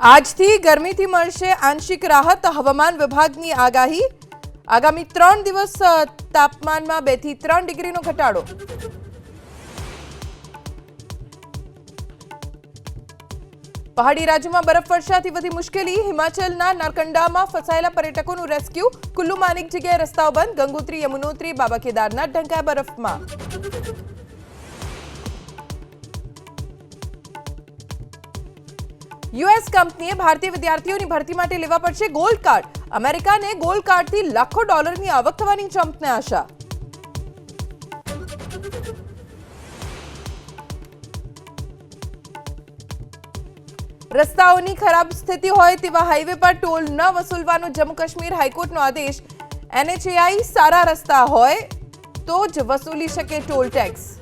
આજથી ગરમીથી મળશે આંશિક રાહત હવામાન વિભાગની આગાહી આગામી 3 દિવસ તાપમાનમાં 2 થી 3 ડિગ્રીનો ઘટાડો પહાડી રાજ્યોમાં બરફવર્ષાથી વધી મુશ્કેલી હિમાચલના નારકંડામાં ફસાયેલા પર્યટકોનું રેસ્ક્યુ કુલ્લુમાં અનેક જગ્યાએ રસ્તાઓ બંધ ગંગોત્રી યમુનોત્રી બાબા કેદારનાથ ઢંકાયા બરફમાં યુએસ કંપનીએ ભારતીય વિદ્યાર્થીઓની ભરતી માટે લેવા પડશે ગોલ્ડ કાર્ડ અમેરિકાને ગોલ્ડ કાર્ડથી લાખો ડોલરની આવક થવાની ટ્રમ્પને આશા રસ્તાઓની ખરાબ સ્થિતિ હોય તેવા હાઈવે પર ટોલ ન વસૂલવાનો જમ્મુ કાશ્મીર હાઈકોર્ટનો આદેશ એનએચએઆઈ સારા રસ્તા હોય તો જ વસૂલી શકે ટોલ ટેક્સ